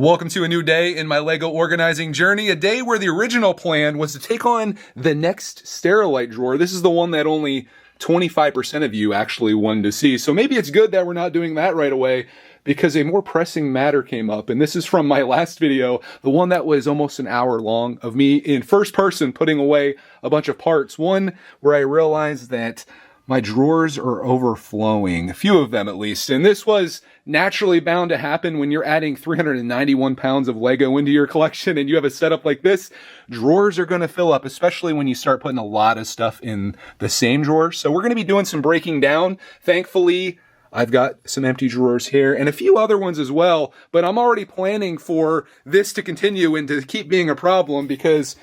Welcome to a new day in my Lego organizing journey, a day where the original plan was to take on the next Sterilite drawer. This is the one that only 25% of you actually wanted to see. So maybe it's good that we're not doing that right away because a more pressing matter came up. And this is from my last video, the one that was almost an hour long of me in first person putting away a bunch of parts. One where I realized that my drawers are overflowing, a few of them at least. And this was naturally bound to happen when you're adding 391 pounds of Lego into your collection and you have a setup like this. Drawers are going to fill up, especially when you start putting a lot of stuff in the same drawer. So we're going to be doing some breaking down. Thankfully, I've got some empty drawers here and a few other ones as well, but I'm already planning for this to continue and to keep being a problem because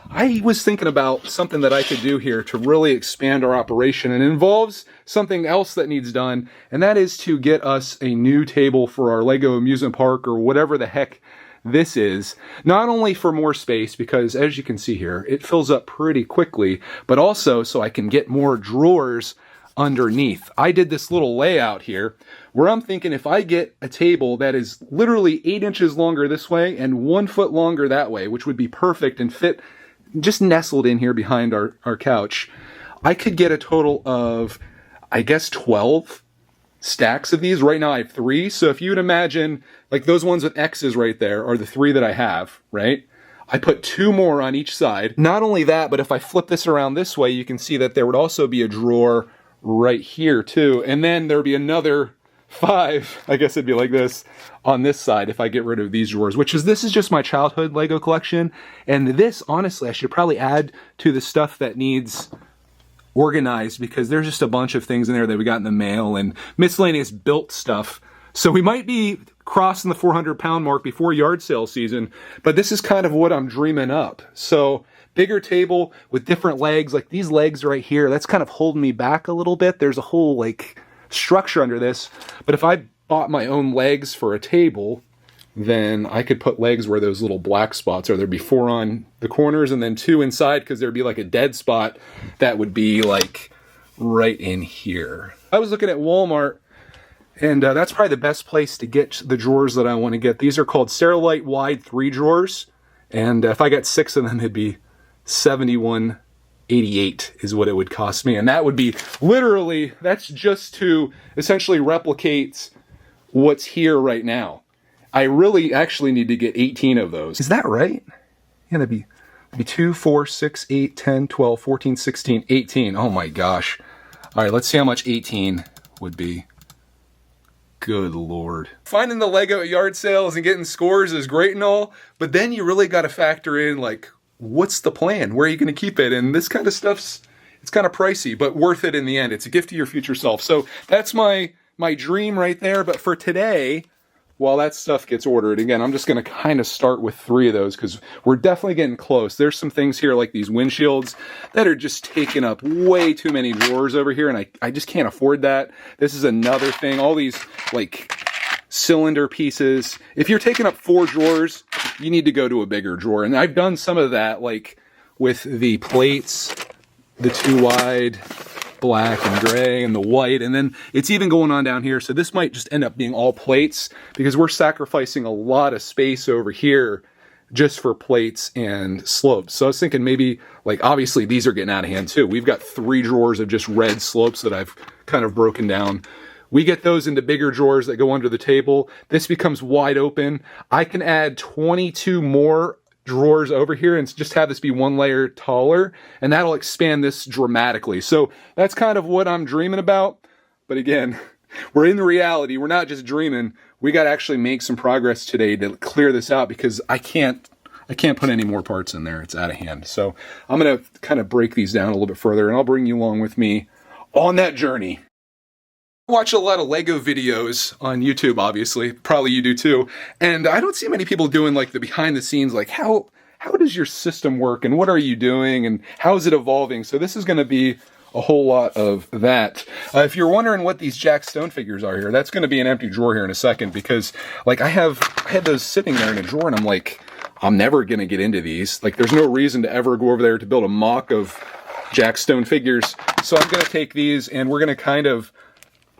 I was thinking about something that I could do here to really expand our operation, and it involves something else that needs done, and that is to get us a new table for our Lego amusement park or whatever the heck this is. Not only for more space, because as you can see here, it fills up pretty quickly, but also so I can get more drawers underneath. I did this little layout here where I'm thinking if I get a table that is literally 8 inches longer this way and 1 foot longer that way, which would be perfect and fit just nestled in here behind our couch, I could get a total of, I guess, 12 stacks of these. Right now I have 3. So if you would imagine, like those ones with X's right there are the 3 that I have, right? I put 2 more on each side. Not only that, but if I flip this around this way, you can see that there would also be a drawer right here too. And then there'd be another 5, I guess it'd be like this, on this side if I get rid of these drawers, this is just my childhood Lego collection. And this, honestly, I should probably add to the stuff that needs organized because there's just a bunch of things in there that we got in the mail and miscellaneous built stuff. So we might be crossing the 400-pound mark before yard sale season, but this is kind of what I'm dreaming up. So bigger table with different legs, like these legs right here, that's kind of holding me back a little bit. There's a whole like structure under this, but if I bought my own legs for a table, then I could put legs where those little black spots are. There'd be 4 on the corners and then 2 inside because there'd be like a dead spot that would be like right in here. I was looking at Walmart, and that's probably the best place to get the drawers that I want to get. These are called Sterilite wide 3 drawers, and if I got 6 of them, it'd be $71.88 is what it would cost me. And that would be literally, that's just to essentially replicate what's here right now. I really actually need to get 18 of those. Is that right? Yeah, that'd be 2, 4, 6, 8, 10, 12, 14, 16, 18. Oh my gosh. All right, let's see how much 18 would be. Good Lord. Finding the Lego at yard sales and getting scores is great and all, but then you really got to factor in like, what's the plan? Where are you going to keep it? And this kind of stuff's, it's kind of pricey, but worth it in the end. It's a gift to your future self. So that's my dream right there. But for today, while that stuff gets ordered, again, I'm just going to kind of start with 3 of those because we're definitely getting close. There's some things here like these windshields that are just taking up way too many drawers over here, and I just can't afford that. This is another thing. All these like cylinder pieces. If you're taking up 4 drawers, you need to go to a bigger drawer. And I've done some of that, like with the plates, the 2 wide, black and gray, and the white, and then it's even going on down here. So this might just end up being all plates because we're sacrificing a lot of space over here just for plates and slopes. So I was thinking maybe, like, obviously these are getting out of hand too. We've got 3 drawers of just red slopes that I've kind of broken down. We get those into bigger drawers that go under the table. This becomes wide open. I can add 22 more drawers over here and just have this be 1 layer taller, and that'll expand this dramatically. So that's kind of what I'm dreaming about. But again, we're in the reality. We're not just dreaming. We got to actually make some progress today to clear this out because I can't put any more parts in there. It's out of hand. So I'm going to kind of break these down a little bit further, and I'll bring you along with me on that journey. I watch a lot of Lego videos on YouTube, obviously. Probably you do too. And I don't see many people doing like the behind the scenes, like how does your system work and what are you doing and how is it evolving? So this is going to be a whole lot of that. If you're wondering what these Jack Stone figures are here, that's going to be an empty drawer here in a second because like I had those sitting there in a drawer and I'm like, I'm never going to get into these. Like there's no reason to ever go over there to build a mock of Jack Stone figures. So I'm going to take these and we're going to kind of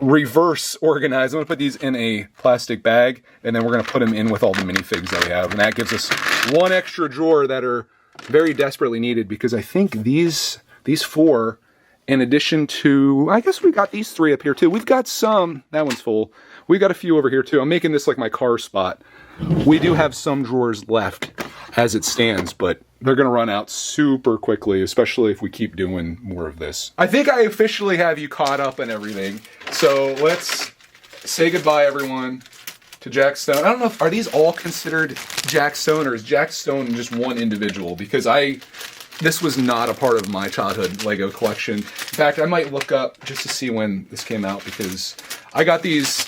reverse organize. I'm gonna put these in a plastic bag, and then we're gonna put them in with all the minifigs that we have. And that gives us one extra drawer that are very desperately needed, because I think these 4, in addition to, I guess we got these 3 up here too. We've got some, that one's full. We got a few over here too. I'm making this like my car spot. We do have some drawers left as it stands, but they're gonna run out super quickly, especially if we keep doing more of this. I think I officially have you caught up and everything. So let's say goodbye, everyone, to Jack Stone. I don't know if, are these all considered Jack Stone, or is Jack Stone just one individual? Because this was not a part of my childhood Lego collection. In fact, I might look up just to see when this came out, because I got these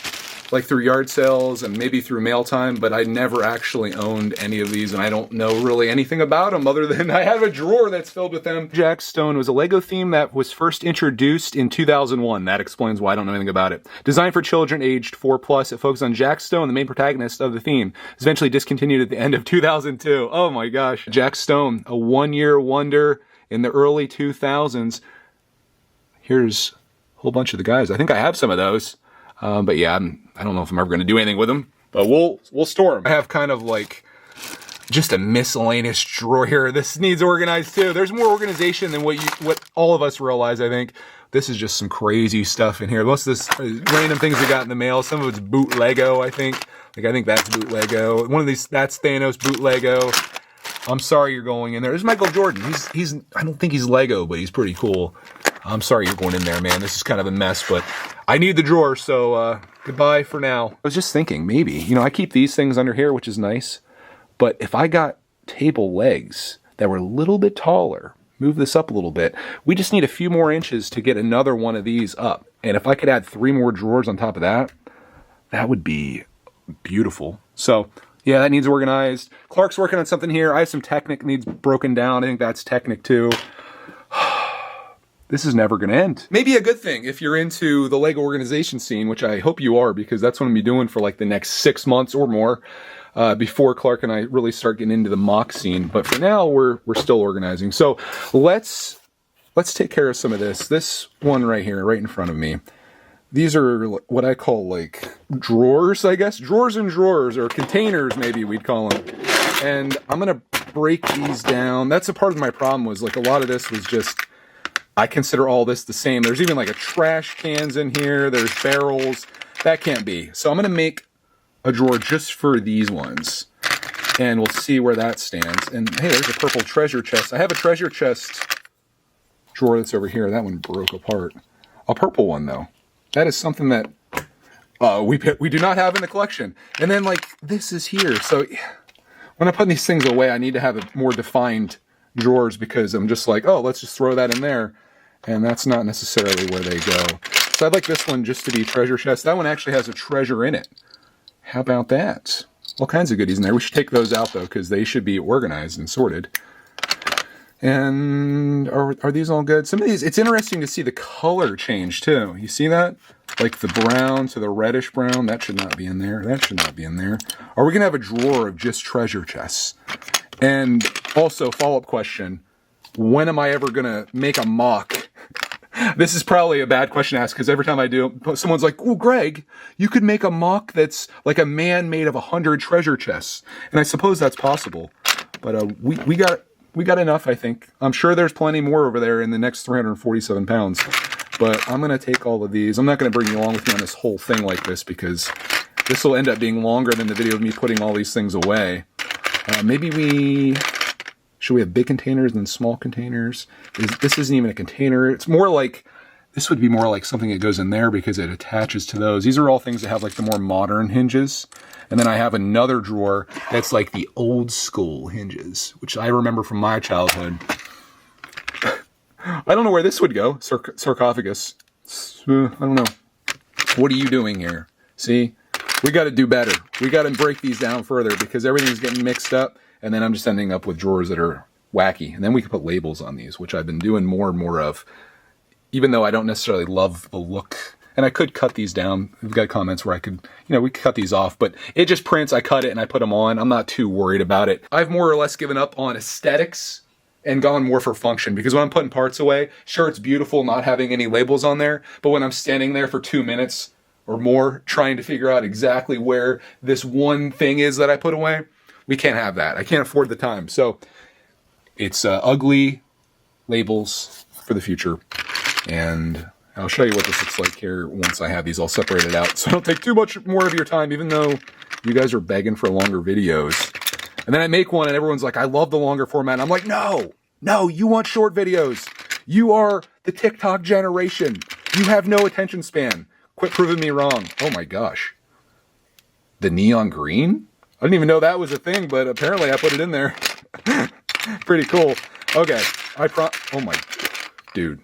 like through yard sales and maybe through mail time, but I never actually owned any of these, and I don't know really anything about them other than I have a drawer that's filled with them. Jack Stone was a Lego theme that was first introduced in 2001. That explains why I don't know anything about it. Designed for children aged 4+, it focused on Jack Stone, the main protagonist of the theme. It was eventually discontinued at the end of 2002. Oh my gosh. Jack Stone, a one-year wonder in the early 2000s. Here's a whole bunch of the guys. I think I have some of those. But yeah, I don't know if I'm ever going to do anything with them, but we'll store them. I have kind of like just a miscellaneous drawer here. This needs organized too. There's more organization than what all of us realize, I think. This is just some crazy stuff in here. Most of this random things we got in the mail. Some of it's boot Lego, I think. Like, I think that's boot Lego. One of these, that's Thanos boot Lego. I'm sorry you're going in there. There's Michael Jordan. He's I don't think he's Lego, but he's pretty cool. I'm sorry you're going in there, man. This is kind of a mess, but I need the drawer, so goodbye for now. I was just thinking, maybe, you know, I keep these things under here, which is nice, but if I got table legs that were a little bit taller, move this up a little bit, we just need a few more inches to get another one of these up. And if I could add 3 more drawers on top of that, that would be beautiful. So yeah, that needs organized. Clark's working on something here. I have some Technic needs broken down. I think that's Technic too. This is never going to end. Maybe a good thing if you're into the Lego organization scene, which I hope you are, because that's what I'm going to be doing for like the next 6 months or more before Clark and I really start getting into the mock scene. But for now, we're still organizing. So let's take care of some of this. This one right here, right in front of me. These are what I call like drawers, I guess. Drawers and drawers, or containers maybe we'd call them. And I'm going to break these down. That's a part of my problem, was like a lot of this was just, I consider all this the same. There's even like a trash cans in here. There's barrels. That can't be. So I'm going to make a drawer just for these ones. And we'll see where that stands. And hey, there's a purple treasure chest. I have a treasure chest drawer that's over here. That one broke apart. A purple one, though. That is something that we do not have in the collection. And then like this is here. So when I put these things away, I need to have a more defined drawers, because I'm just like, oh, let's just throw that in there. And that's not necessarily where they go. So I'd like this one just to be treasure chest. That one actually has a treasure in it. How about that? All kinds of goodies in there. We should take those out, though, because they should be organized and sorted. And are these all good? Some of these, it's interesting to see the color change, too. You see that? Like the brown to the reddish brown. That should not be in there. That should not be in there. Are we going to have a drawer of just treasure chests? And also, follow-up question, when am I ever going to make a mock? This is probably a bad question to ask, because every time I do, someone's like, oh, Greg, you could make a mock that's like a man made of 100 treasure chests. And I suppose that's possible. But we got enough, I think. I'm sure there's plenty more over there in the next 347 pounds. But I'm going to take all of these. I'm not going to bring you along with me on this whole thing like this, because this will end up being longer than the video of me putting all these things away. Should we have big containers than small containers? This isn't even a container. It's more like, this would be more like something that goes in there because it attaches to those. These are all things that have like the more modern hinges. And then I have another drawer that's like the old school hinges, which I remember from my childhood. I don't know where this would go, sarcophagus. I don't know. What are you doing here? See? We got to do better. We got to break these down further, because everything's getting mixed up, and then I'm just ending up with drawers that are wacky. And then we can put labels on these, which I've been doing more and more of, even though I don't necessarily love the look. And I could cut these down. We've got comments where I could, we could cut these off, but it just prints. I cut it and I put them on. I'm not too worried about it. I've more or less given up on aesthetics and gone more for function, because when I'm putting parts away, sure, it's beautiful not having any labels on there, but when I'm standing there for 2 minutes or more trying to figure out exactly where this one thing is that I put away. We can't have that. I can't afford the time. So it's ugly labels for the future. And I'll show you what this looks like here once I have these all separated out. So don't take too much more of your time, even though you guys are begging for longer videos. And then I make one and everyone's like, I love the longer format. I'm like, no, you want short videos. You are the TikTok generation. You have no attention span. Quit proving me wrong. Oh my gosh. The neon green? I didn't even know that was a thing, but apparently I put it in there. Pretty cool. Okay. Oh my, dude.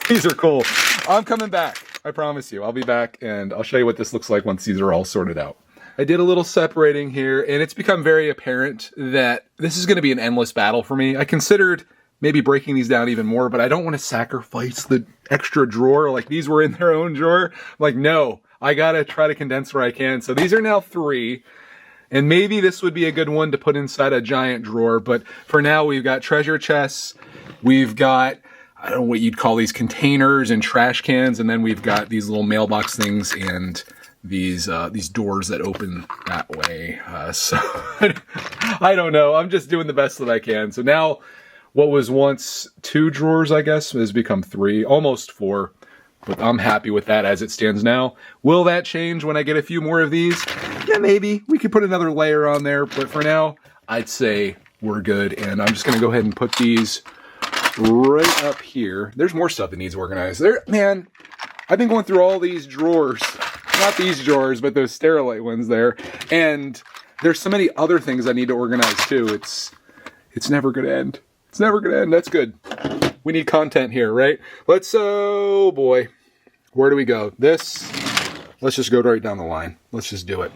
These are cool. I'm coming back. I promise you. I'll be back and I'll show you what this looks like once these are all sorted out. I did a little separating here and it's become very apparent that this is going to be an endless battle for me. I considered maybe breaking these down even more, but I don't want to sacrifice the extra drawer. Like these were in their own drawer. I'm like, no, I got to try to condense where I can. So these are now 3. And maybe this would be a good one to put inside a giant drawer. But for now, we've got treasure chests. We've got, I don't know what you'd call these, containers and trash cans. And then we've got these little mailbox things and these doors that open that way. So I don't know. I'm just doing the best that I can. So now what was once 2 drawers, I guess, has become 3, almost 4. But I'm happy with that as it stands now. Will that change when I get a few more of these? Yeah, maybe. We could put another layer on there. But for now, I'd say we're good. And I'm just going to go ahead and put these right up here. There's more stuff that needs organized. Man, I've been going through all these drawers. Not these drawers, but those Sterilite ones there. And there's so many other things I need to organize too. It's never going to end. It's never going to end. That's good. We need content here, right? Oh boy. Where do we go? Let's just go right down the line. Let's just do it.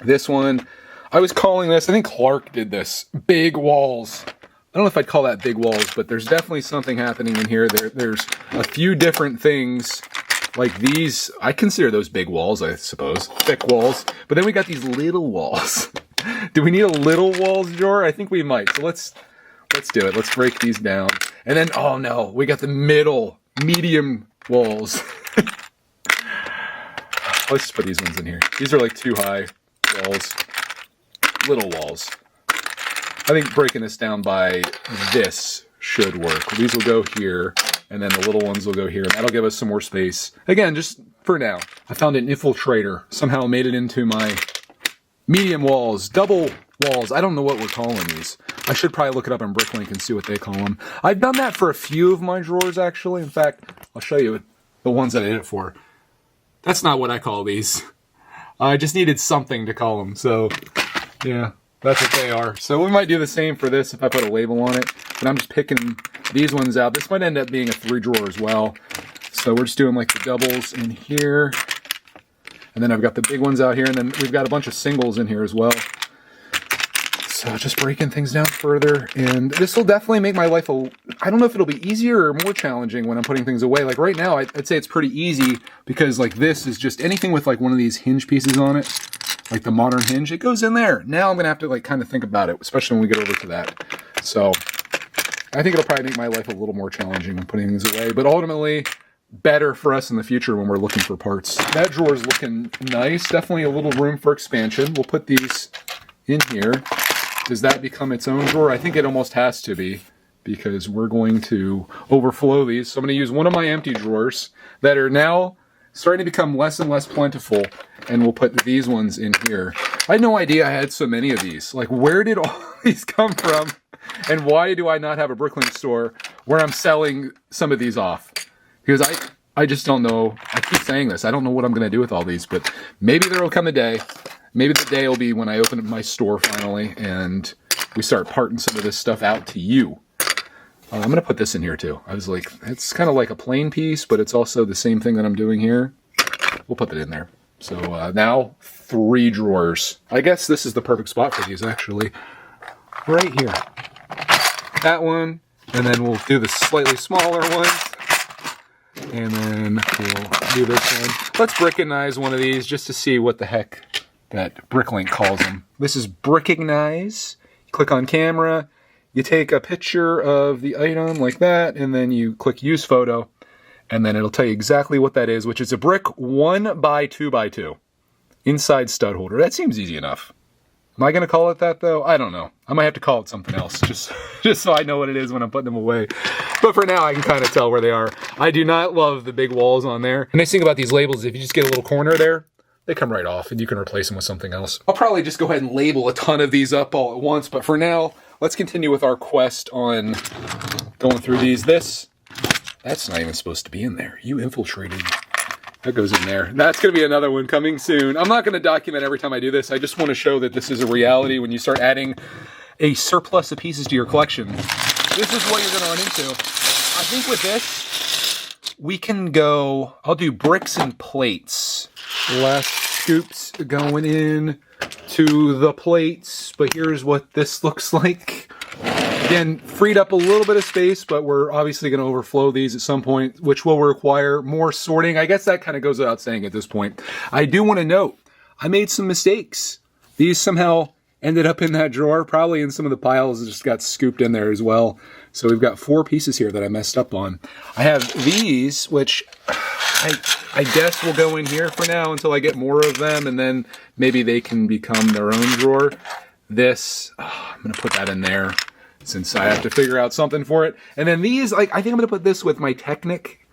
This one, I was calling this, I think Clark did this, big walls. I don't know if I'd call that big walls, but there's definitely something happening in here. There's a few different things like these. I consider those big walls, I suppose, thick walls. But then we got these little walls. Do we need a little walls drawer? I think we might. So let's do it. Let's break these down. And then, oh no, we got the medium walls. Let's just put these ones in here. These are like too high walls. Little walls. I think breaking this down by this should work. These will go here, and then the little ones will go here. And that'll give us some more space. Again, just for now. I found an infiltrator. Somehow made it into my medium walls, double walls. I don't know what we're calling these. I should probably look it up on Bricklink and see what they call them. I've done that for a few of my drawers, actually. In fact, I'll show you the ones that I did it for. That's not what I call these. I just needed something to call them. So, yeah, that's what they are. So we might do the same for this if I put a label on it. But I'm just picking these ones out. This might end up being a 3 drawer as well. So we're just doing like the doubles in here. And then I've got the big ones out here. And then we've got a bunch of singles in here as well. So just breaking things down further, and this will definitely make my life I don't know if it'll be easier or more challenging when I'm putting things away. Like right now, I'd say it's pretty easy because like this is just anything with like one of these hinge pieces on it, like the modern hinge, it goes in there. Now I'm going to have to like kind of think about it, especially when we get over to that. So I think it'll probably make my life a little more challenging when putting things away, but ultimately better for us in the future when we're looking for parts. That drawer is looking nice. Definitely a little room for expansion. We'll put these in here. Does that become its own drawer? I think it almost has to be because we're going to overflow these. So I'm going to use one of my empty drawers that are now starting to become less and less plentiful, and we'll put these ones in here. I had no idea I had so many of these. Like, where did all these come from? And why do I not have a Bricklink store where I'm selling some of these off? Because I just don't know. I keep saying this. I don't know what I'm going to do with all these, but maybe there will come a day. Maybe the day will be when I open up my store finally and we start parting some of this stuff out to you. I'm going to put this in here too. I was like, it's kind of like a plain piece, but it's also the same thing that I'm doing here. We'll put it in there. So now 3 drawers. I guess this is the perfect spot for these actually. Right here. That one, and then we'll do the slightly smaller one. And then we'll do this one. Let's Brickitize one of these just to see what the heck that Bricklink calls them. This is Brickitize. You click on camera, you take a picture of the item like that, and then you click use photo, And then it'll tell you exactly what that is, which is a brick 1 by 2 by 2 inside stud holder. That seems easy enough. Am I going to call it that, though? I don't know. I might have to call it something else, just so I know what it is when I'm putting them away. But for now, I can kind of tell where they are. I do not love the big walls on there. The nice thing about these labels is if you just get a little corner there, they come right off, and you can replace them with something else. I'll probably just go ahead and label a ton of these up all at once, but for now, let's continue with our quest on going through these. That's not even supposed to be in there. You infiltrated. That goes in there. That's going to be another one coming soon. I'm not going to document every time I do this. I just want to show that this is a reality when you start adding a surplus of pieces to your collection. This is what you're going to run into. I think with this, we can go, I'll do bricks and plates. Last scoops going in to the plates, but here's what this looks like. Again, freed up a little bit of space, but we're obviously going to overflow these at some point, which will require more sorting. I guess that kind of goes without saying at this point. I do want to note, I made some mistakes. These somehow ended up in that drawer, probably in some of the piles that just got scooped in there as well. So we've got 4 pieces here that I messed up on. I have these, which I guess will go in here for now until I get more of them, and then maybe they can become their own drawer. This, I'm going to put that in there, since I have to figure out something for it. And then these, I think I'm going to put this with my Technic,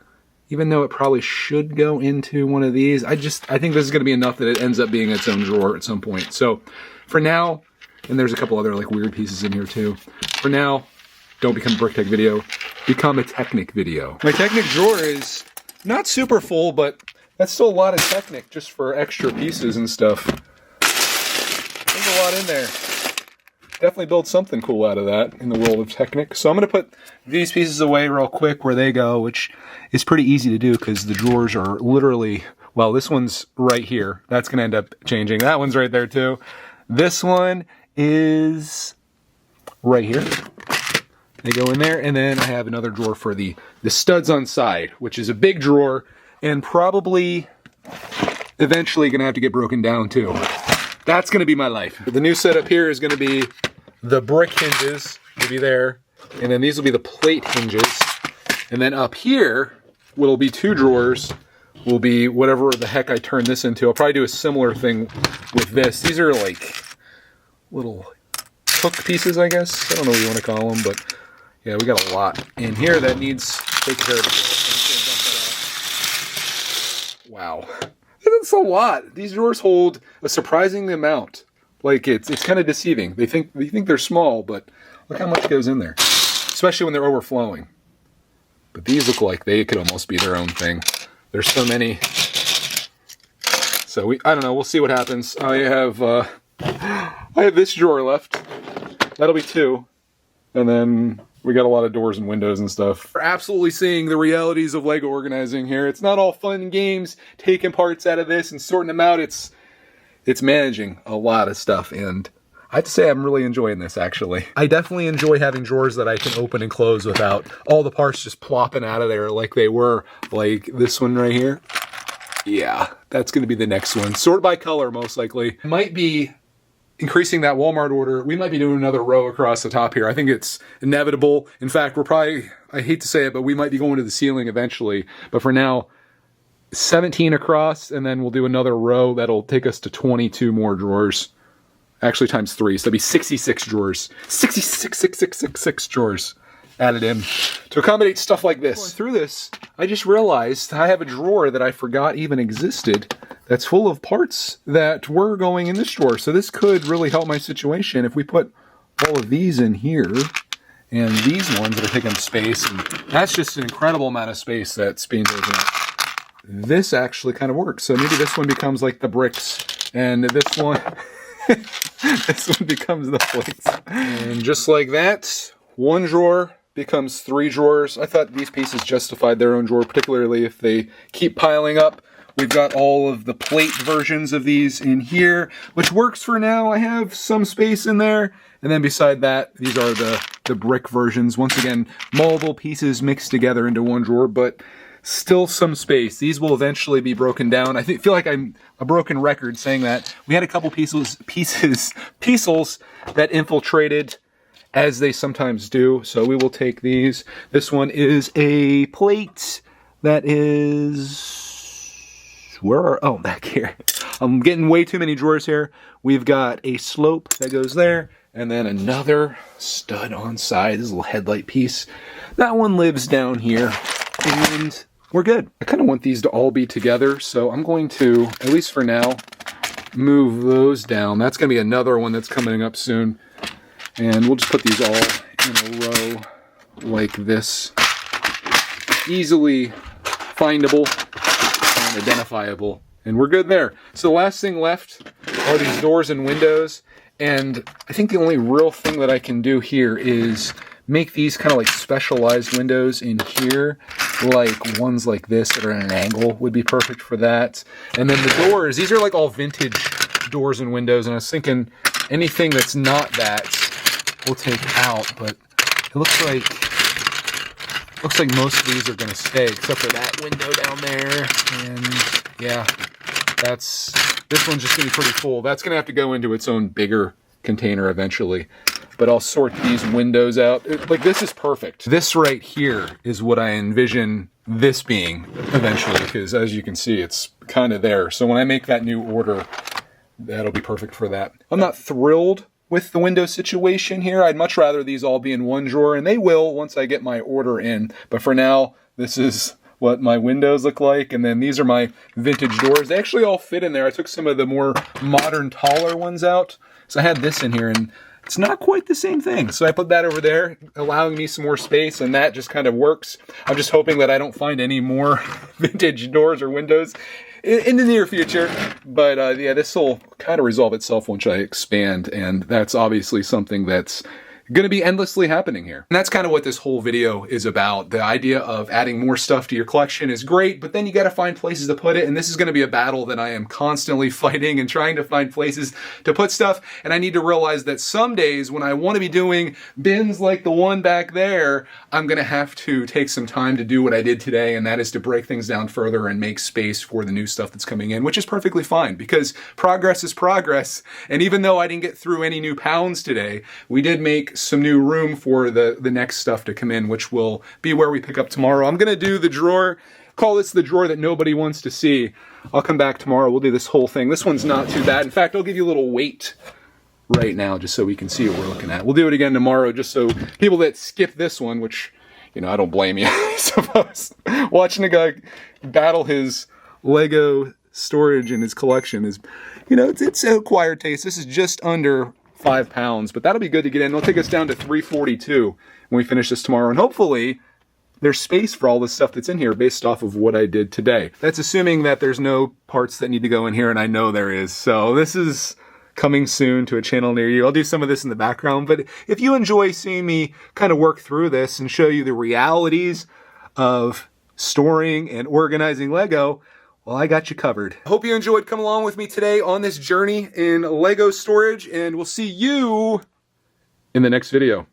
even though it probably should go into one of these. I think this is going to be enough that it ends up being its own drawer at some point. So for now, and there's a couple other like weird pieces in here too. For now, don't become a Brickitect video, become a Technic video. My Technic drawer is not super full, but that's still a lot of Technic just for extra pieces and stuff. There's a lot in there. Definitely build something cool out of that in the world of Technic. So I'm going to put these pieces away real quick where they go, which is pretty easy to do because the drawers are literally, well, this one's right here. That's going to end up changing. That one's right there too. This one is right here. They go in there, and then I have another drawer for the studs on side, which is a big drawer and probably eventually going to have to get broken down too. That's going to be my life. The new setup here is going to be the brick hinges, will be there, and then these will be the plate hinges. And then up here will be 2 drawers, will be whatever the heck I turn this into. I'll probably do a similar thing with this. These are like little hook pieces, I guess. I don't know what you want to call them, but yeah, we got a lot in here that needs taken care of. Wow. That's a lot. These drawers hold a surprising amount. Like it's kind of deceiving. They think they're small, but look how much goes in there. Especially when they're overflowing. But these look like they could almost be their own thing. There's so many. So I don't know. We'll see what happens. I have this drawer left. That'll be 2, and then we got a lot of doors and windows and stuff. We're absolutely seeing the realities of Lego organizing here. It's not all fun and games, taking parts out of this and sorting them out. It's managing a lot of stuff, and I have to say I'm really enjoying this, actually. I definitely enjoy having drawers that I can open and close without all the parts just plopping out of there like they were. Like this one right here. Yeah, that's going to be the next one. Sort by color, most likely. Might be increasing that Walmart order. We might be doing another row across the top here. I think it's inevitable. In fact, we're probably, I hate to say it, but we might be going to the ceiling eventually. But for now, 17 across, and then we'll do another row that'll take us to 22 more drawers. Actually, times 3, so that'll be 66 drawers. 66 drawers added in to accommodate stuff like this. Going through this, I just realized I have a drawer that I forgot even existed that's full of parts that were going in this drawer. So this could really help my situation if we put all of these in here and these ones that are taking space. And that's just an incredible amount of space that's being taken up. This actually kind of works. So maybe this one becomes like the bricks, and this one, this one becomes the plates. And just like that, 1 drawer becomes 3 drawers. I thought these pieces justified their own drawer, particularly if they keep piling up. We've got all of the plate versions of these in here, which works for now. I have some space in there. And then beside that, these are the brick versions. Once again, multiple pieces mixed together into 1 drawer, but still some space. These will eventually be broken down. I feel like I'm a broken record saying that. We had a couple pieces that infiltrated, as they sometimes do. So we will take these. This one is a plate That is, oh, back here. I'm getting way too many drawers here. We've got a slope that goes there, and then another stud on side, this little headlight piece. That one lives down here, and we're good. I kind of want these to all be together, so I'm going to, at least for now, move those down. That's going to be another one that's coming up soon. And we'll just put these all in a row like this. Easily findable and identifiable. And we're good there. So the last thing left are these doors and windows. And I think the only real thing that I can do here is make these kind of like specialized windows in here, like ones like this that are at an angle would be perfect for that. And then the doors, these are like all vintage doors and windows, and I was thinking anything that's not that we'll take out, but it looks like most of these are going to stay, except for that window down there. And yeah, this one's just going to be pretty full. That's going to have to go into its own bigger container eventually. But I'll sort these windows out. Like, this is perfect. This right here is what I envision this being eventually, because as you can see, it's kind of there. So when I make that new order, that'll be perfect for that. I'm not thrilled with the window situation here. I'd much rather these all be in one drawer, and they will once I get my order in. But for now, this is what my windows look like, and then these are my vintage doors. They actually all fit in there. I took some of the more modern, taller ones out. So I had this in here, and it's not quite the same thing. So I put that over there, allowing me some more space, and that just kind of works. I'm just hoping that I don't find any more vintage doors or windows in the near future. But yeah, this will kind of resolve itself once I expand, and that's obviously something that's going to be endlessly happening here. And that's kind of what this whole video is about. The idea of adding more stuff to your collection is great, but then you got to find places to put it. And this is going to be a battle that I am constantly fighting and trying to find places to put stuff. And I need to realize that some days when I want to be doing bins like the one back there, I'm going to have to take some time to do what I did today. And that is to break things down further and make space for the new stuff that's coming in, which is perfectly fine because progress is progress. And even though I didn't get through any new pounds today, we did make some new room for the next stuff to come in, which will be where we pick up tomorrow. I'm going to do the drawer, call this the drawer that nobody wants to see. I'll come back tomorrow. We'll do this whole thing. This one's not too bad. In fact, I'll give you a little weight right now just so we can see what we're looking at. We'll do it again tomorrow just so people that skip this one, which, you know, I don't blame you, I suppose. Watching a guy battle his Lego storage in his collection is, you know, it's an acquired taste. This is just under 5 pounds, but that'll be good to get in. It'll take us down to 342 when we finish this tomorrow, and hopefully there's space for all the stuff that's in here based off of what I did today. That's assuming that there's no parts that need to go in here, and I know there is. So this is coming soon to a channel near you. I'll do some of this in the background, but if you enjoy seeing me kind of work through this and show you the realities of storing and organizing Lego, well, I got you covered. Hope you enjoyed coming along with me today on this journey in Lego storage, and we'll see you in the next video.